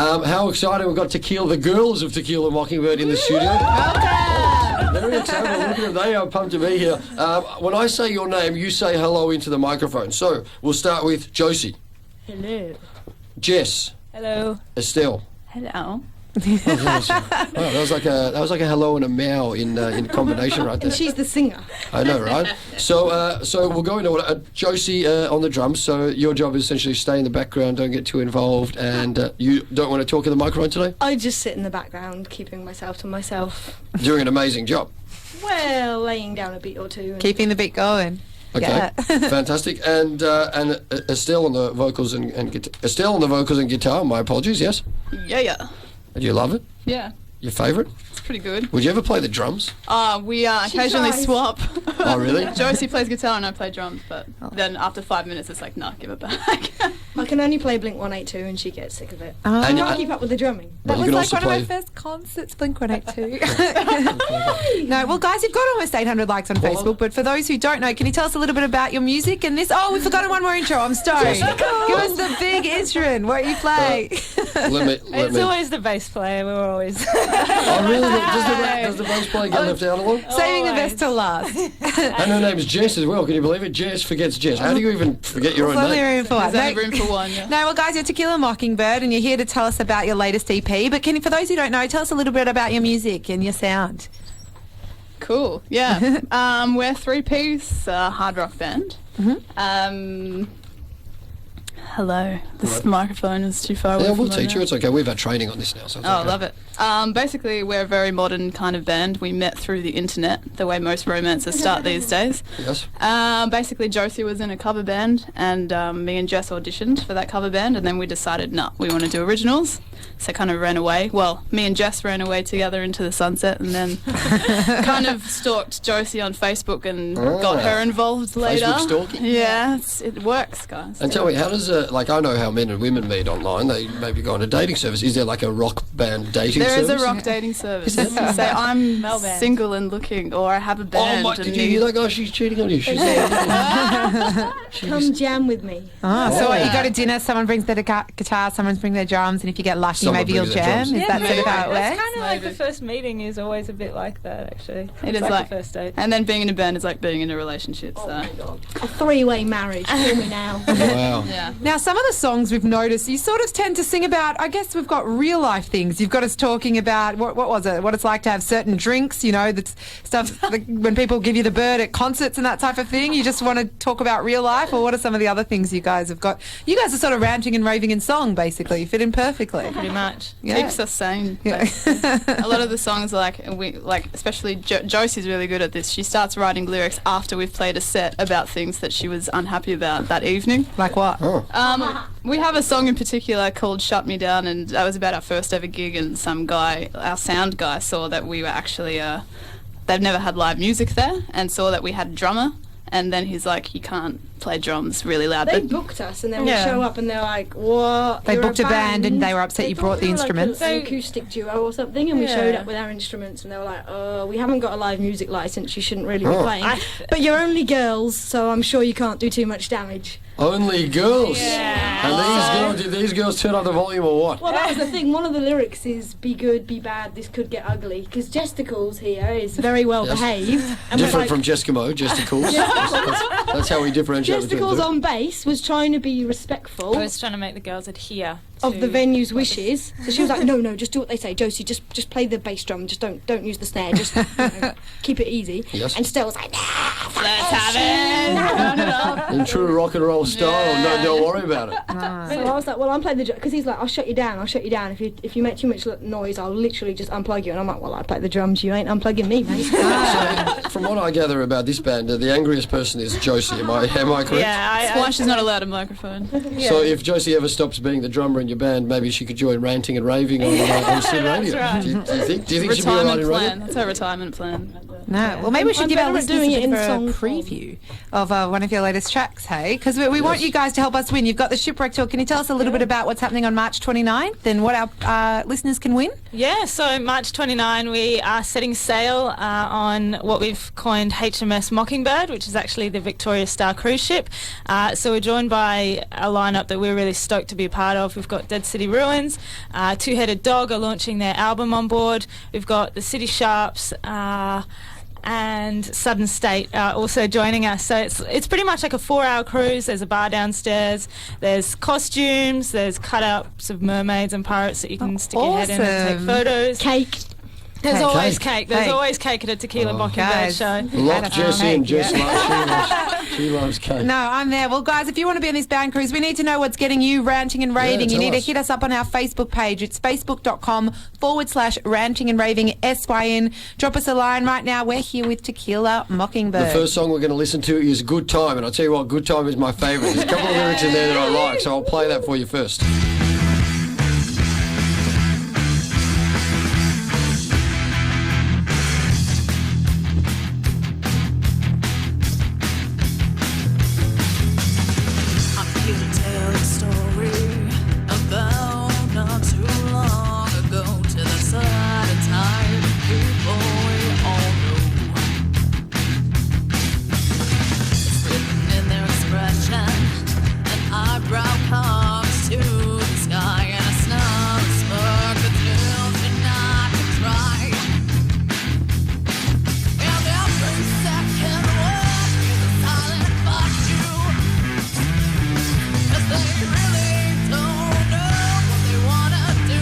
How exciting, we've got Tequila, the girls of Tequila Mockingbyrd in the studio. Welcome! Very excited, look at them, they are pumped to be here. When I say your name, you say hello into the microphone. So, we'll start with Josie. Hello. Jess. Hello. Estelle. Hello. That was like a hello and a meow in combination right there. And she's the singer. I know, right? So we'll go into Josie on the drums. So your job is essentially stay in the background, don't get too involved, and you don't want to talk in the microphone today? I just sit in the background, keeping myself to myself. Doing an amazing job. Well, laying down a beat or two. Keeping the beat going. Okay, Yeah. fantastic. And Estelle on the vocals and guitar. Estelle on the vocals and guitar. My apologies. Yes. Yeah. Do you love it? Yeah. Your favourite? It's pretty good. Would you ever play the drums? We occasionally tries. swap. Oh, really? Josie plays guitar and I play drums, but then after 5 minutes it's like, nah, give it back. I can only play Blink 182 and she gets sick of it. Oh. I And can't keep up with the drumming. But That you was can like also one of play. my first concerts, Blink-182. No, well, guys, you've got almost 800 likes on Facebook, but for those who don't know, can you tell us a little bit about your music and this? Oh, we've forgotten one more intro. I'm sorry. Give us the big instrument. What you play? It's always the bass player. We're always Oh, really? Does the bass player get left out a lot? Saving the Always. best till last. And her name's Jess as well. Can you believe it? Jess forgets Jess. How do you even forget your own There's only name? room for one. There's only room for one, yeah. No, well, guys, you're Tequila Mockingbyrd, and you're here to tell us about your latest EP. But for those who don't know, tell us a little bit about your music and your sound. Cool, yeah. We're a three-piece hard rock band. Hello. This microphone is too far away Yeah, from we'll my teach you. mouth. It's okay. We've had training on this now. So it's Oh, okay. love it. Basically, we're a very modern kind of band. We met through the internet, the way most romances start these days. Yes. Basically, Josie was in a cover band, and me and Jess auditioned for that cover band, and then we decided, no, we want to do originals. So kind of ran away. Well, me and Jess ran away together into the sunset, and then kind of stalked Josie on Facebook and got her involved later. Facebook stalking? Yeah, it works, guys. And tell me, how does I know how men and women meet online. They maybe go on a dating service. Is there like a rock band dating There is service? a rock dating service. Is there? You say, I'm Melbourne. single and looking, or I have a Oh band. my! and Did you hear that guy? She's cheating on you. She's Come jam with me. So what, you go to dinner, someone brings their guitar, someone brings their drums, and if you get lucky, Someone maybe you'll brings their jam. drums. Is that sort of how it It's works? kind of like the Maybe. first meeting is always a bit like that, actually. It It's is like the first date. And then being in a band is like being in a relationship. So A three-way marriage. Hear me now. wow. yeah. Now, some of the songs we've noticed, you sort of tend to sing about, I guess we've got real life things. You've got us talking about, what was it, what it's like to have certain drinks, that's stuff like when people give you the bird at concerts and that type of thing. You just want to talk about real life, or what are some of the other things you guys have got? You guys are sort of ranting and raving in song, basically. You fit in perfectly. Pretty much. Yeah. Keeps us sane. Yeah. A lot of the songs, especially Josie's really good at this. She starts writing lyrics after we've played a set about things that she was unhappy about that evening. Like what? Oh. We have a song in particular called Shut Me Down, and that was about our first ever gig, and some guy, our sound guy, saw that we were actually, they've never had live music there, and saw that we had a drummer, and then he's like, you can't play drums really loud. They But booked us and then Yeah. we show up and they're like, what? They You're booked a band and they were upset They you thought brought the we were like instruments. an acoustic duo or something, and we Yeah. showed up with our instruments and they were like, oh, we haven't got a live music license, you shouldn't really be Oh. playing. But you're only girls, so I'm sure you can't do too much damage. Only girls. Yeah. And did these girls turn up the volume or what? Well, that was the thing. One of the lyrics is "Be good, be bad. This could get ugly." Because Jesticles here is very well Yes. behaved, and we're Different like, from Jesskimo, Jesticles. That's how we differentiate between Jesticles them. on bass was trying to be respectful I was trying to make the girls adhere of to the venue's wishes. So she was like, "No, just do what they say, Josie. Just play the bass drum. Just don't use the snare. Just keep it easy." Yes. And Stella was like, let's have it! Turn it up. In true rock and roll style, Yeah. don't worry about it. So I was like, well, I'm playing the drum, because he's like, I'll shut you down. If you make too much noise, I'll literally just unplug you. And I'm like, well, I play the drums, you ain't unplugging me, mate. So, from what I gather about this band, the angriest person is Josie. Am I correct? Yeah, That's why she's not allowed a microphone. So if Josie ever stops being the drummer in your band, maybe she could join Ranting and Raving on SYN Radio. right. Do you think she'd be alright Retirement in radio? plan. That's her retirement plan. No. Well, maybe we should I'm give our better at listeners doing a it bit in of a song form. preview of one of your latest tracks, hey? Because we want you guys to help us win. You've got the Shipwreck Tour. Can you tell us a little bit about what's happening on March 29th and what our listeners can win? Yeah, so March 29, we are setting sail on what we've coined HMS Mockingbyrd, which is actually the Victoria Star cruise ship. So we're joined by a lineup that we're really stoked to be a part of. We've got Dead City Ruins, Two-Headed Dog are launching their album on board. We've got the City Sharps, and Sudden State also joining us. So it's pretty much like a 4-hour cruise. There's a bar downstairs. There's costumes. There's cut-ups of mermaids and pirates that you can stick your head in and take photos. Cake. There's Cake. always cake. Cake. There's always cake at a Tequila Mockingbyrd guys. show. Lock Jessie and Jess yeah. she loves cake. No, I'm there. Well, guys, if you want to be on this band cruise, we need to know what's getting you ranting and raving. You tell need us. to hit us up on our Facebook page. It's facebook.com/ranting and raving SYN. Drop us a line right now. We're here with Tequila Mockingbyrd. The first song we're going to listen to is Good Time, and I'll tell you what, Good Time is my favourite. There's a couple of lyrics in there that I like, so I'll play that for you first. They really don't know what they wanna do.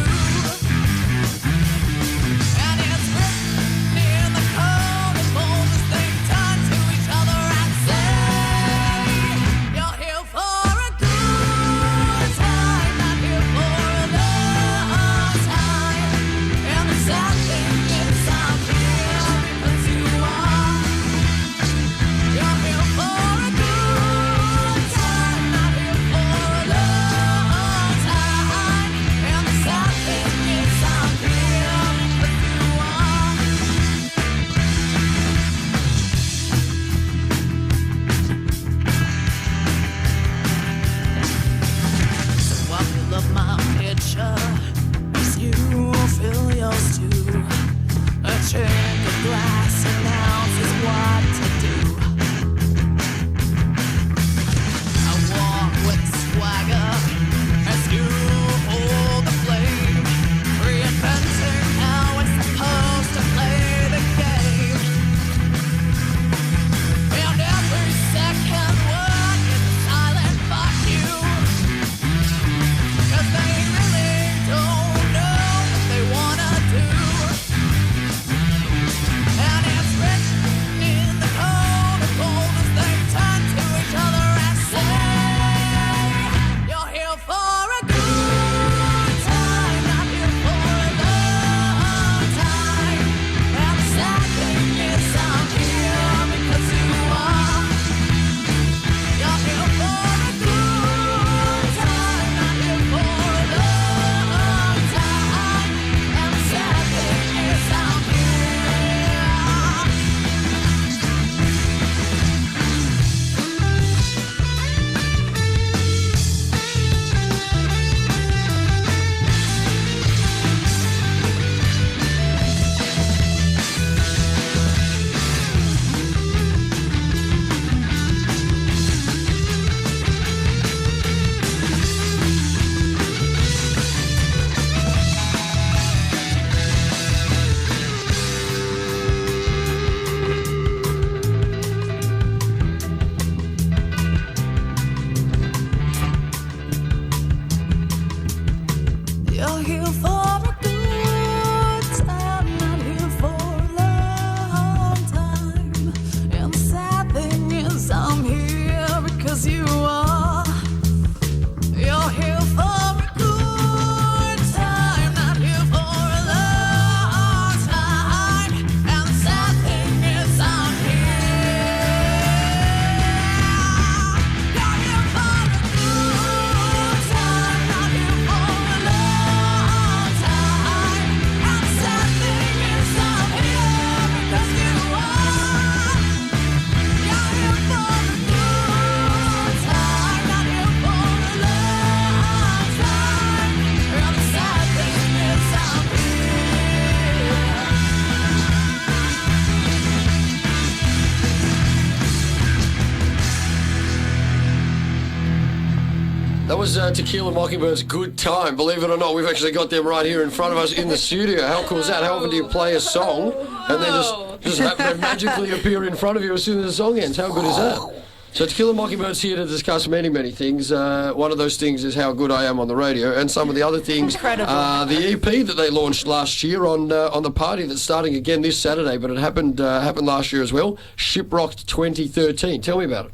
was Tequila Mockingbird's Good Time. Believe it or not, we've actually got them right here in front of us in the studio. How cool is that? How often do you play a song and then just happen to magically appear in front of you as soon as the song ends? How good is that? So Tequila Mockingbird's here to discuss many, many things. One of those things is how good I am on the radio, and some of the other things are the EP that they launched last year on the party that's starting again this Saturday, but it happened last year as well. Shiprocked 2013. Tell me about it.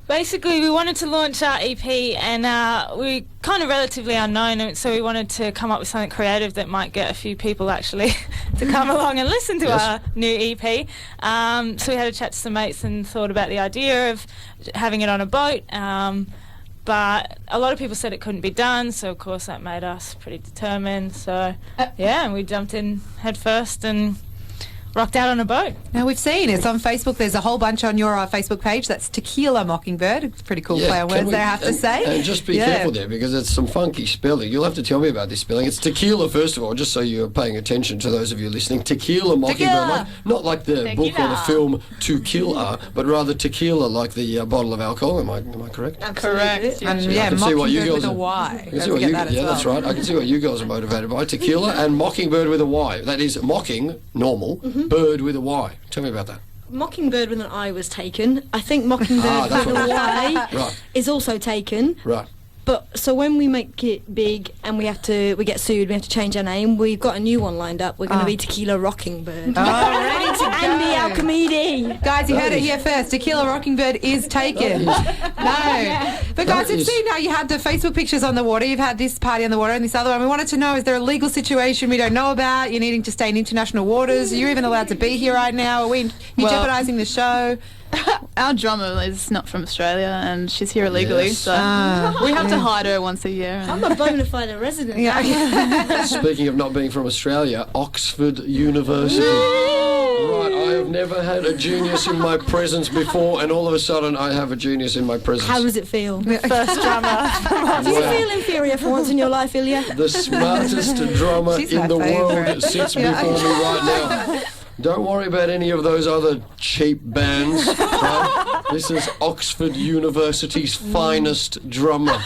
Basically, we wanted to launch our EP, and we're kind of relatively unknown, so we wanted to come up with something creative that might get a few people actually to come along and listen to our new EP. So we had a chat to some mates and thought about the idea of having it on a boat, but a lot of people said it couldn't be done, so of course that made us pretty determined. So and we jumped in head first and rocked out on a boat. Now, we've seen it's on Facebook. There's a whole bunch on your Facebook page. That's Tequila Mockingbird. It's a pretty cool play on words there, I have to say. And just be careful there, because it's some funky spelling. You'll have to tell me about this spelling. It's tequila, first of all, just so you're paying attention to those of you listening. Tequila Mockingbird. Not like the book or the film To Kill A, but rather tequila, like the bottle of alcohol. Am I correct? Correct. And I can see what you Mockingbird girls with a are- Y. I can see what you, that's right. I can see what you girls are motivated by. Tequila and Mockingbird with a Y. That is mocking, normal, bird with a Y. Tell me about that. Mockingbird with an I was taken. I think Mockingbird that's with a right. Y Right. is also taken. Right. But so when we make it big and we get sued, we have to change our name. We've got a new one lined up. We're going to be Tequila Rockingbird. Ready to go. And the Alchemidi. Guys, you heard it here first. Tequila Mockingbird is taken. No. But guys, we've seen how you had the Facebook pictures on the water. You've had this party on the water and this other one. We wanted to know, is there a legal situation we don't know about? You're needing to stay in international waters? Are you even allowed to be here right now? Are you jeopardising the show? Our drummer is not from Australia, and she's here illegally, so we have to hide her once a year. I'm a bona fide resident. Speaking of not being from Australia, Oxford University. Right, I have never had a genius in my presence before, and all of a sudden I have a genius in my presence. How does it feel? First drummer. Do you feel inferior for once in your life, Ilya? The smartest drummer She's in my the world favourite. sits before me right now. Don't worry about any of those other cheap bands. Right? This is Oxford University's finest drummer.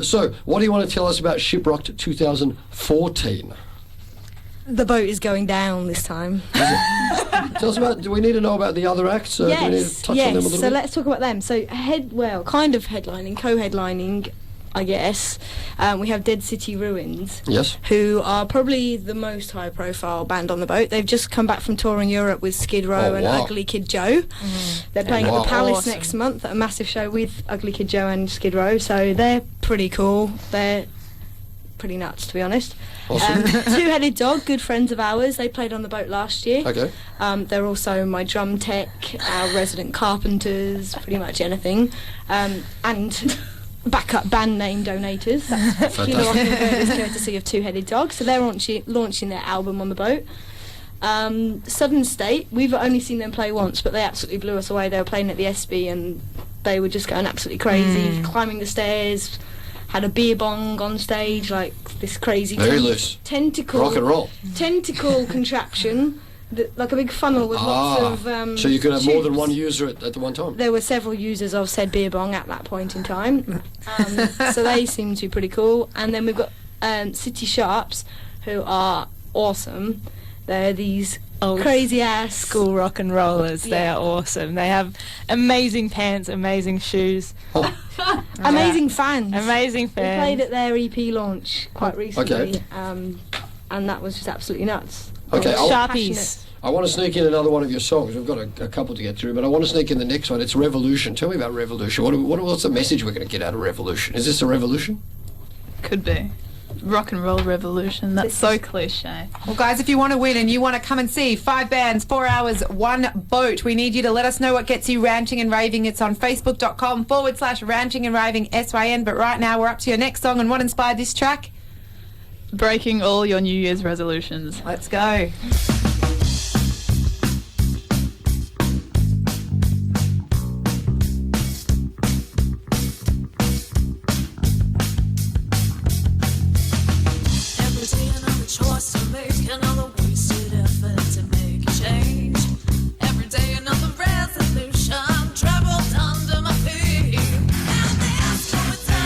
So, what do you want to tell us about Shiprocked 2014? The boat is going down this time. Tell us about. Do we need to know about the other acts? Do we need to touch on them a little so bit? let's talk about them. So kind of headlining, co-headlining, I guess. We have Dead City Ruins, Yes. who are probably the most high-profile band on the boat. They've just come back from touring Europe with Skid Row and wow. Ugly Kid Joe. They're playing Wow. at the Palace Awesome. next month, a massive show with Ugly Kid Joe and Skid Row. So they're pretty cool. They're pretty nuts, to be honest. Awesome. Two-Headed Dog, good friends of ours. They played on the boat last year. Okay. They're also my drum tech, our resident carpenters, pretty much anything. And backup band name donators. That's Tequila Mockingbird is courtesy of Two-Headed Dog. So they're launching their album on the boat. Southern State, we've only seen them play once, but they absolutely blew us away. They were playing at the SB and they were just going absolutely crazy, climbing the stairs, had a beer bong on stage, like this crazy Very loose. tentacle Rock and roll. tentacle contraption, like a big funnel with lots of so you could have more than tubes. one user at the one time. There were several users of said beer bong at that point in time, so they seem to be pretty cool. And then we've got City Sharps, who are awesome. They're these crazy ass School rock and rollers. They are awesome. They have amazing pants, amazing shoes, amazing fans. amazing They played fans. at their EP launch quite recently, Okay. and that was just absolutely nuts. Okay, They were Sharpies. I want to sneak in another one of your songs. We've got a couple to get through, but I want to sneak in the next one. It's Revolution. Tell me about Revolution. What's the message we're going to get out of Revolution? Is this a revolution? Could be. Rock and roll revolution. That's so cliche. Well, guys, if you want to win and you want to come and see 5 bands, 4 hours, 1 boat, we need you to let us know what gets you ranting and raving. It's on facebook.com/ranting and raving SYN. But right now, we're up to your next song. And what inspired this track? Breaking all your New Year's resolutions. Let's go. Every day another choice to make, another wasted effort to make a change. Every day another resolution traveled under my feet. And they ask for a time.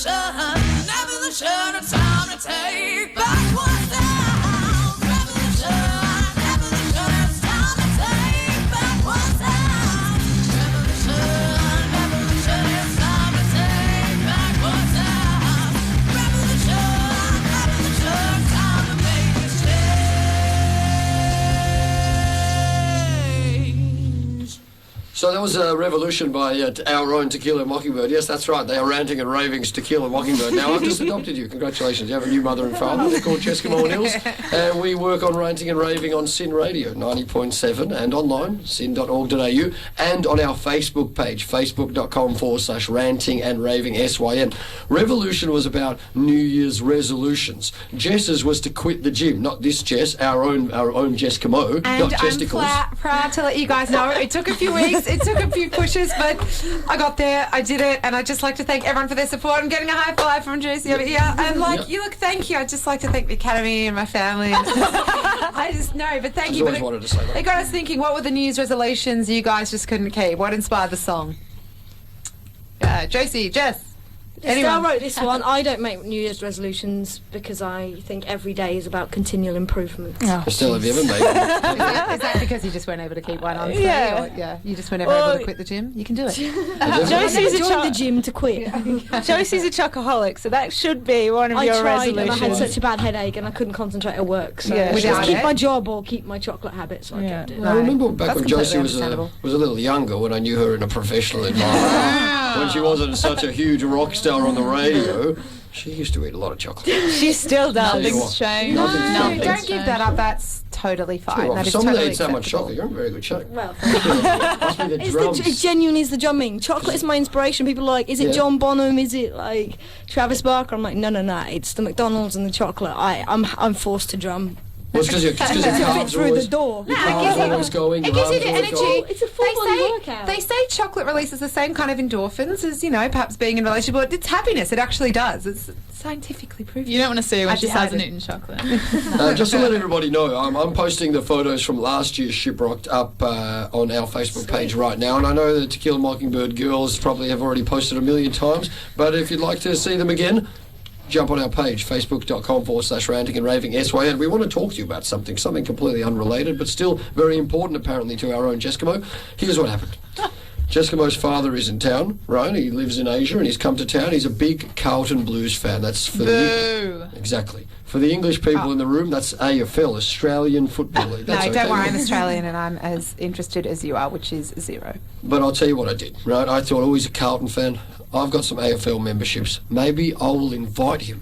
Revolution, it's time to take back what's ours. Revolution, it's time to take back what's ours. Revolution, it's time to take back what's ours. Revolution, time to make a change. So that was a revolution by our own Tequila Mockingbyrd. Yes, that's right. They are Ranting and Raving's Tequila Mockingbyrd. Now, I've just adopted you. Congratulations. You have a new mother and father. They're called Jesskimo and Ils. And we work on Ranting and Raving on SYN Radio 90.7 and online, syn.org.au, and on our Facebook page, facebook.com/ranting and raving SYN. Revolution was about New Year's resolutions. Jess's was to quit the gym. Not this Jess, our own Jesskimo, And not I'm Jesticles. proud to let you guys know it took a few weeks, it took a few pushes, but I got there, I did it, and I'd just like to thank everyone for their support. I'm getting a high five from Juicy over here. And thank you. I'd just like to thank the Academy and my family. I just know, but thank you. Always wanted to say that. It got us thinking, what were the New Year's resolutions you guys just couldn't keep? What inspired the song? Josie, Jess. Estelle wrote this one. I don't make New Year's resolutions because I think every day is about continual improvement. Estelle, have you ever made Is that because you just weren't able to keep one on? Yeah. You just weren't able to quit the gym? You can do it. I Josie's never a joined the gym to quit. Josie's a chocoholic, so that should be one of I your tried and I resolutions. had such a bad headache and I couldn't concentrate at work. So Yeah. just Without keep it? my job or keep my chocolate habit. So I kept it. I remember back That's when Josie completely was a little younger, when I knew her in a professional environment, when she wasn't such a huge rock star on the radio, she used to eat a lot of chocolate. She still does. Nothing's changed. Nothing's No, changed. don't give that up. That's totally fine. Well, That for is someone totally that eats that much acceptable. chocolate, you're in very good shape. Well, Must be the drums. it genuinely is the drumming. Chocolate is my inspiration. People are like, is it Yeah. John Bonham? Is it like Travis Barker? I'm like, no. It's the McDonald's and the chocolate. I'm forced to drum. Well, it's because your To fit calves through always, the door. your calves always going, It your gives you arms the always energy. going. It's a full body workout. They say chocolate releases the same kind of endorphins as, perhaps being in a relationship. But it's happiness. It actually does. It's scientifically proven. You don't want to see her when I she just hasn't haven't. eaten chocolate. Just to let everybody know, I'm posting the photos from last year's Shiprocked up on our Facebook page right now, and I know the Tequila Mockingbyrd girls probably have already posted a million times, but if you'd like to see them again, jump on our page, facebook.com/ranting and raving SYN. We want to talk to you about something completely unrelated, but still very important apparently to our own Jesskimo. Here's what happened. Jesskimo's father is in town, right? He lives in Asia and he's come to town. He's a big Carlton Blues fan. That's for Boo. exactly. For the English people in the room, that's AFL, Australian Football League. That's No, okay. don't worry. I'm Australian and I'm as interested as you are, which is 0. But I'll tell you what I did, right? I thought, he's a Carlton fan. I've got some AFL memberships. Maybe I will invite him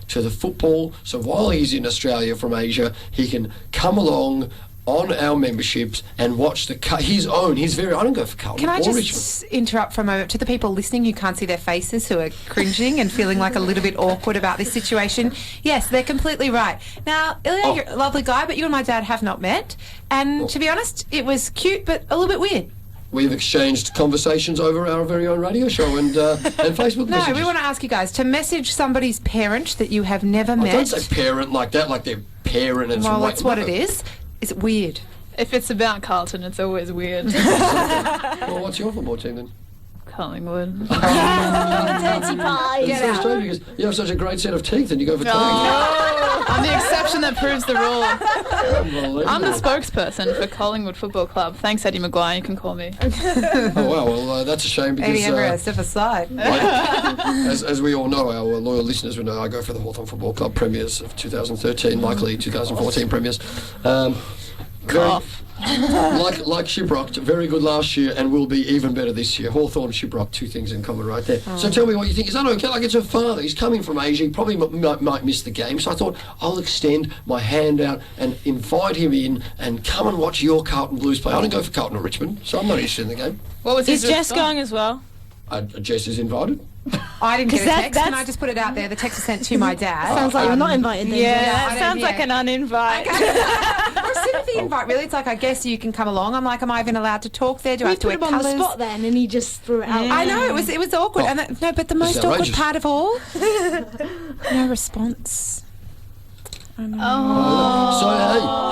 to the football, so while he's in Australia from Asia, he can come along on our memberships and watch his own. He's very. I don't go for Carlton. Can I or just Richmond. interrupt for a moment to the people listening who can't see their faces, who are cringing and feeling like a little bit awkward about this situation? Yes, they're completely right. Now, Ilya, you're a lovely guy, but you and my dad have not met. And to be honest, it was cute, but a little bit weird. We've exchanged conversations over our very own radio show and Facebook No, messages. we want to ask you guys to message somebody's parent that you have never I met. don't say parent like that, like their parent and Well, some that's what it is. Is it weird? If it's about Carlton, it's always weird. Well, what's your football team then? Collingwood. Dirty pie. It's so strange because you have such a great set of teeth and you go for Oh, I'm the exception that proves the rule. Unbelievable. I'm the spokesperson for Collingwood Football Club. Thanks, Eddie Maguire. You can call me. Oh wow, well that's a shame because Eddie Everett, step aside. as we all know, our loyal listeners will know, I go for the Hawthorn Football Club premiers of 2013, likely 2014 premiers. Cough. Like Shiprocked, very good last year and will be even better this year. Hawthorn, Shiprocked, two things in common right there. So tell me what you think. Is that okay? Like, it's her father. He's coming from Asia. He probably might miss the game. So I thought I'll extend my hand out and invite him in and come and watch your Carlton Blues play. I don't go for Carlton or Richmond, so I'm not interested in the game. What was Is his Jess response? going as well? Jess is invited. I didn't get a 'Cause text. Can that's- I just put it out there? The text was sent to my dad. Sounds like you're not invited then. Yeah, I that don't- sounds yeah. like an uninvite. Or a sympathy invite, really. It's like, I guess you can come along. I'm like, am I even allowed to talk there? Do I We have to put wear him on the colours? spot then, and he just threw it out. I know, it was awkward. Oh. And no, but the most awkward outrageous. part of all, no response. So,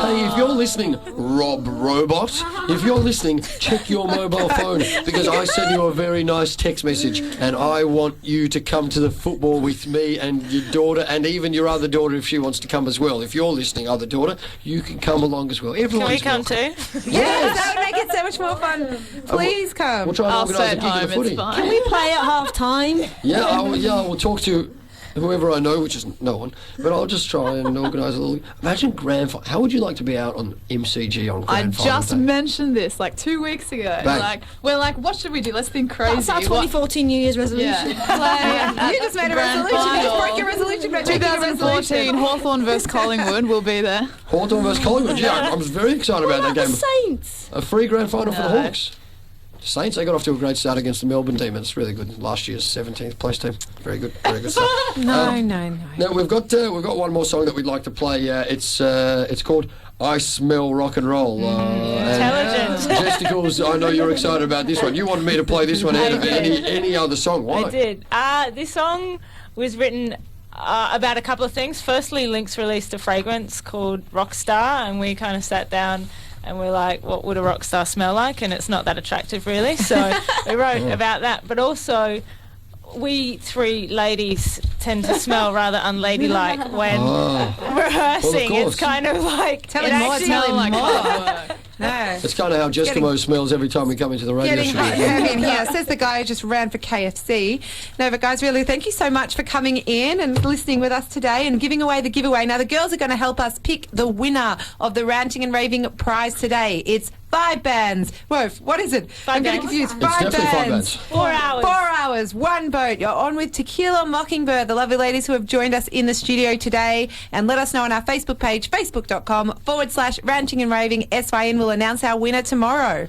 hey, if you're listening, Rob Robot, if you're listening, check your mobile phone because I sent you a very nice text message and I want you to come to the football with me and your daughter and even your other daughter if she wants to come as well. If you're listening, other daughter, you can come along as well. Can we Everyone's come welcome. too? Yes, that would make it so much more fun. Please come. We'll try and I'll organise stay a at gig home, of footy. it's fine. Can we play at half time? Yeah, I will talk to whoever I know, which is no one, but I'll just try and organise a little. Imagine grand final. How would you like to be out on MCG on I grand final just day? mentioned this like 2 weeks ago. Bang. We're like, what should we do? Let's think crazy. That's our What- 2014 New Year's resolution. Yeah. You just made a Grand resolution. You just final. broke your resolution by making a 2014 resolution. Hawthorn versus Collingwood will be there. Hawthorn versus Collingwood. Yeah, I was very excited about that The game. Saints. A free grand final for the No. Hawks. Saints, they got off to a great start against the Melbourne team. It's really good. Last year's 17th place team. Very good stuff. No. Now we've got one more song that we'd like to play. It's called "I Smell Rock and Roll." Intelligent. Gesticles, I know you're excited about this one. You wanted me to play this one out of did. any other song. Why? I did. This song was written about a couple of things. Firstly, Lynx released a fragrance called Rockstar, and we kind of sat down and we're like, what would a rock star smell like? And it's not that attractive, really. So we wrote about that. But also, we three ladies tend to smell rather unladylike when rehearsing. course. It's kind of like... Tell it him more, actually- tell him like more. hard work. No. It's kind of how Jesskimo smells every time we come into the radio Getting studio. hot in here, says the guy who just ran for KFC. No, but guys, really, thank you so much for coming in and listening with us today and giving away the giveaway. Now, the girls are going to help us pick the winner of the Ranting and Raving prize today. It's 5 bands. Whoa, what is it? I'm getting bands. confused. It's definitely 5 bands. 4 hours. 4 hours, 1 boat. You're on with Tequila Mockingbyrd, the lovely ladies who have joined us in the studio today. And let us know on our Facebook page, facebook.com/ranting and raving. SYN will announce our winner tomorrow.